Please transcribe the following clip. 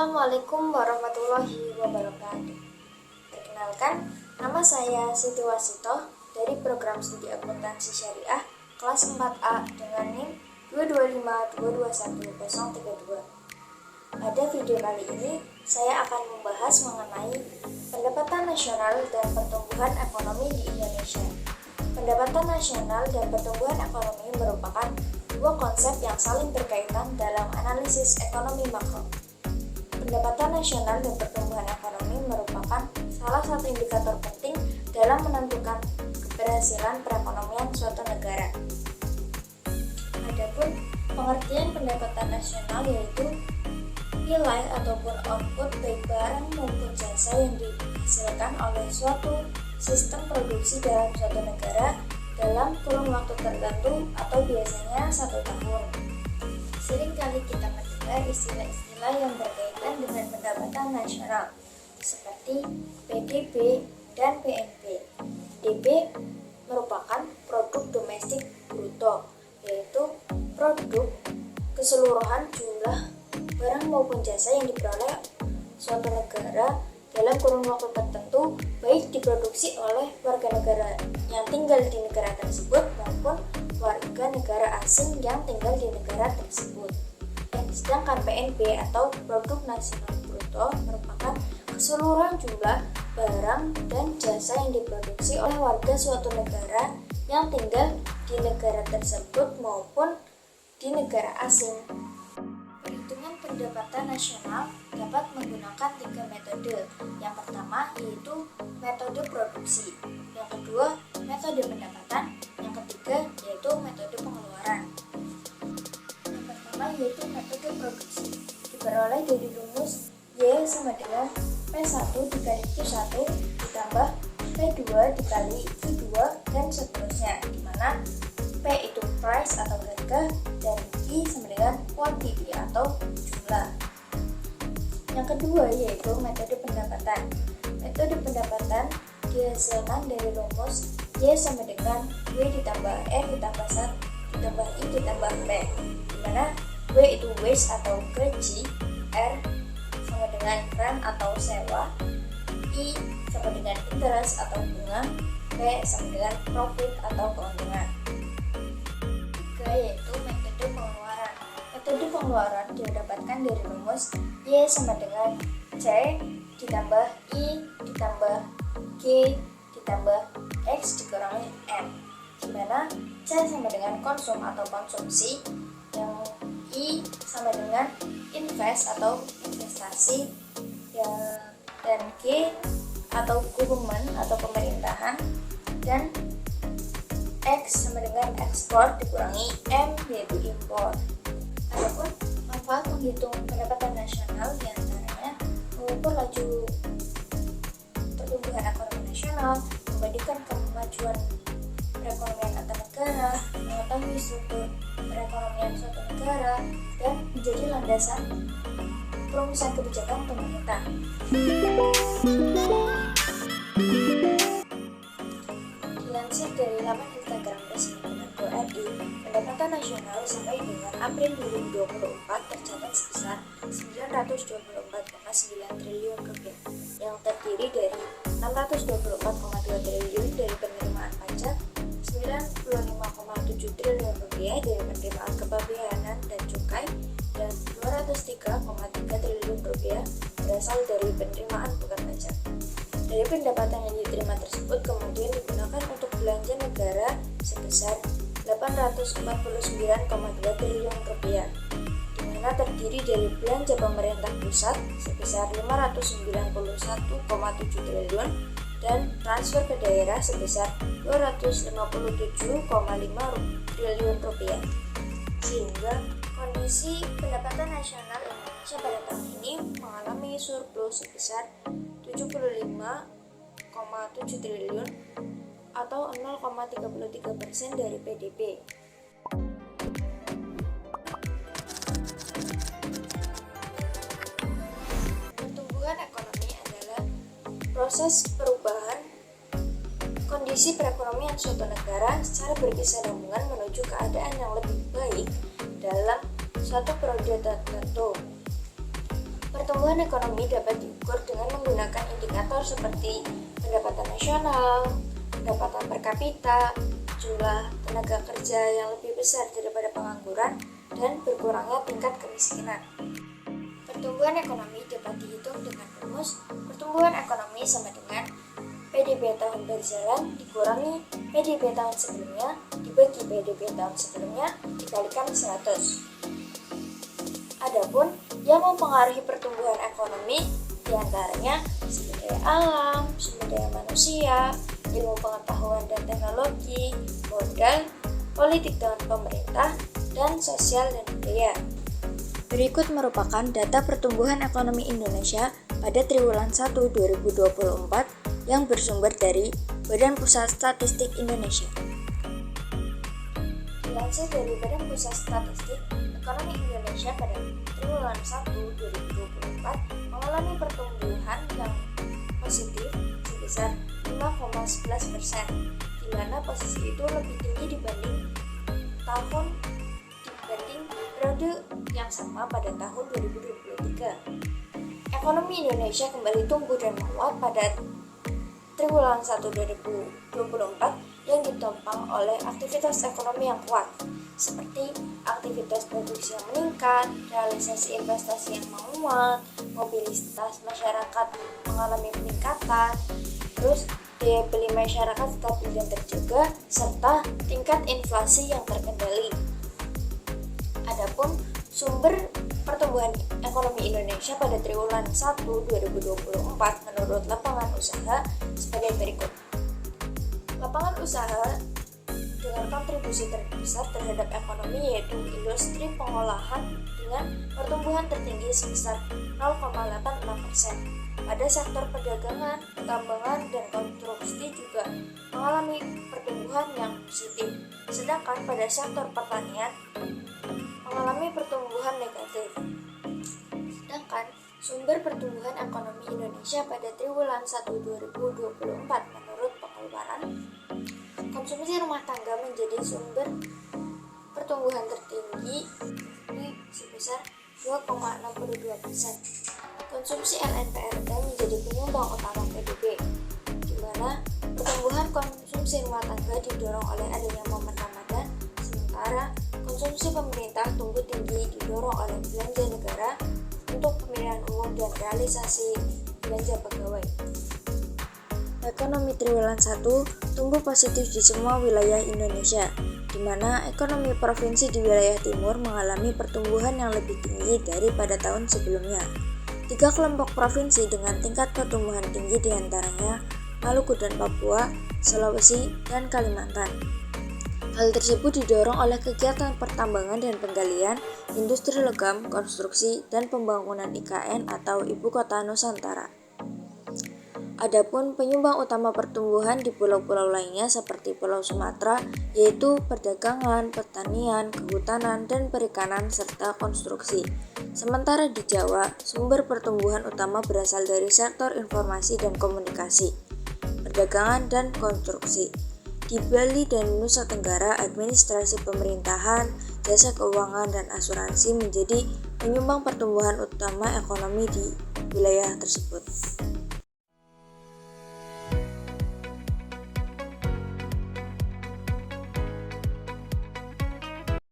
Assalamualaikum warahmatullahi wabarakatuh. Perkenalkan, nama saya Siti Wasito dari program studi akuntansi syariah kelas 4A dengan NIM 225221032. Pada video kali ini, saya akan membahas mengenai pendapatan nasional dan pertumbuhan ekonomi di Indonesia. Pendapatan nasional dan pertumbuhan ekonomi merupakan dua konsep yang saling berkaitan dalam analisis ekonomi makro. Pendapatan nasional dan pertumbuhan ekonomi merupakan salah satu indikator penting dalam menentukan keberhasilan perekonomian suatu negara. Adapun pengertian pendapatan nasional yaitu nilai ataupun output baik barang maupun jasa yang dihasilkan oleh suatu sistem produksi dalam suatu negara dalam kurun waktu tertentu atau biasanya 1 tahun. Seringkali kita mendengar istilah-istilah yang berkaitan dengan pendapatan nasional seperti PDB dan PNB. PDB merupakan produk domestik bruto, yaitu produk keseluruhan jumlah barang maupun jasa yang diperoleh suatu negara dalam kurun waktu tertentu, baik diproduksi oleh warga negara yang tinggal di negara tersebut maupun warga negara asing yang tinggal di negara tersebut. Sedangkan PNB atau produk nasional bruto merupakan keseluruhan jumlah barang dan jasa yang diproduksi oleh warga suatu negara yang tinggal di negara tersebut maupun di negara asing. Perhitungan pendapatan nasional dapat menggunakan 3 metode. Yang pertama yaitu metode produksi, yang kedua metode pendapatan, yang ketiga yaitu metode pengeluaran. Yang pertama yaitu metode produksi, diperoleh dari rumus Y sama dengan P1 dikali Q1 ditambah P2 dikali Q2 dan seterusnya, di mana P itu price atau harga dan Q sama dengan quantity atau jumlah. Yang kedua yaitu metode pendapatan. Metode pendapatan dihasilkan dari rumus Y sama dengan W ditambah R ditambah 1 ditambah I ditambah P, di mana W itu wage atau gaji, R sama dengan rent atau sewa, I sama dengan interest atau bunga, P sama dengan profit atau keuntungan. Ketiga yaitu metode pengeluaran. Metode pengeluaran didapatkan dari rumus Y sama dengan C ditambah I ditambah G ditambah X dikurangi M, di mana C sama dengan konsum atau konsumsi, yang I sama dengan invest atau investasi, dan G atau government atau pemerintahan, dan X sama dengan ekspor dikurangi M yaitu impor. Adapun manfaat menghitung pendapatan nasional diantaranya mengukur laju pertumbuhan ekonomi nasional, membandingkan kemajuan perekonomian antar negara, mengetahui struktur perekonomian suatu negara, dan menjadi landasan perumusan kebijakan pemerintah. Dilansir dari laman Instagram resmi Kemenko.RI, pendapatan nasional sampai dengan April 2024 tercatat sebesar 924,9 triliun rupiah, yang terdiri dari 624,2 triliun dari penerimaan pajak, 95,7 triliun rupiah dari penerimaan kepabeanan dan cukai, dan 203,3 triliun rupiah berasal dari penerimaan bukan pajak. Dari pendapatan yang diterima tersebut kemudian digunakan untuk belanja negara sebesar 849,2 triliun rupiah, di mana terdiri dari belanja pemerintah pusat sebesar 591,7 triliun dan transfer ke daerah sebesar 257,5 triliun rupiah. Sehingga kondisi pendapatan nasional Indonesia pada tahun ini mengalami surplus sebesar 75,7 triliun atau 0,33% dari PDB. Pertumbuhan ekonomi adalah proses perubahan kondisi perekonomian suatu negara secara berkesinambungan menuju keadaan yang lebih baik dalam suatu periode tertentu. Pertumbuhan ekonomi dapat diukur dengan menggunakan indikator seperti pendapatan nasional, pendapatan per kapita, jumlah tenaga kerja yang lebih besar daripada pengangguran, dan berkurangnya tingkat kemiskinan. Pertumbuhan ekonomi dapat dihitung dengan rumus pertumbuhan ekonomi sama dengan PDB tahun berjalan dikurangi PDB tahun sebelumnya dibagi PDB tahun sebelumnya dikalikan 100. Adapun yang mempengaruhi pertumbuhan ekonomi diantaranya sumber daya alam, sumber daya manusia, ilmu pengetahuan dan teknologi, modal, politik dan pemerintah, dan sosial dan budaya. Berikut merupakan data pertumbuhan ekonomi Indonesia pada triwulan 1 2024 yang bersumber dari Badan Pusat Statistik Indonesia. Dilansir dari Badan Pusat Statistik, ekonomi Indonesia pada triwulan 1 2024 mengalami pertumbuhan yang positif sebesar 5,11%, di mana posisi itu lebih tinggi dibanding periode yang sama pada tahun 2023. Ekonomi Indonesia kembali tumbuh dan menguat pada triwulan 1 2024 yang ditopang oleh aktivitas ekonomi yang kuat, seperti aktivitas produksi yang meningkat, realisasi investasi yang menguat, mobilitas masyarakat mengalami peningkatan, terus daya beli masyarakat stabil dan terjaga, serta tingkat inflasi yang terkendali. Adapun sumber pertumbuhan ekonomi Indonesia pada triwulan 1 2024 menurut lapangan usaha sebagai berikut. Lapangan usaha dengan kontribusi terbesar terhadap ekonomi yaitu industri pengolahan dengan pertumbuhan tertinggi sebesar 0,86%. Pada sektor perdagangan, pertambangan, dan konstruksi juga mengalami pertumbuhan yang positif. Sedangkan pada sektor pertanian mengalami pertumbuhan negatif. Sedangkan sumber pertumbuhan ekonomi Indonesia pada triwulan 1 2024 menurut pengeluaran, konsumsi rumah tangga menjadi sumber pertumbuhan tertinggi sebesar 2,62%. Konsumsi LNPRT menjadi penyumbang utama PDB, di mana pertumbuhan konsumsi rumah tangga didorong oleh adanya momen Ramadan, sementara konsumsi pemerintah tumbuh tinggi didorong oleh belanja negara untuk pemilihan umum dan realisasi belanja pegawai. Ekonomi triwulan 1 tumbuh positif di semua wilayah Indonesia, di mana ekonomi provinsi di wilayah timur mengalami pertumbuhan yang lebih tinggi daripada tahun sebelumnya. 3 kelompok provinsi dengan tingkat pertumbuhan tinggi diantaranya Maluku dan Papua, Sulawesi, dan Kalimantan. Hal tersebut didorong oleh kegiatan pertambangan dan penggalian, industri logam, konstruksi, dan pembangunan IKN atau Ibu Kota Nusantara. Adapun penyumbang utama pertumbuhan di pulau-pulau lainnya seperti Pulau Sumatera, yaitu perdagangan, pertanian, kehutanan, dan perikanan, serta konstruksi. Sementara di Jawa, sumber pertumbuhan utama berasal dari sektor informasi dan komunikasi, perdagangan, dan konstruksi. Di Bali dan Nusa Tenggara, administrasi pemerintahan, jasa keuangan, dan asuransi menjadi penyumbang pertumbuhan utama ekonomi di wilayah tersebut.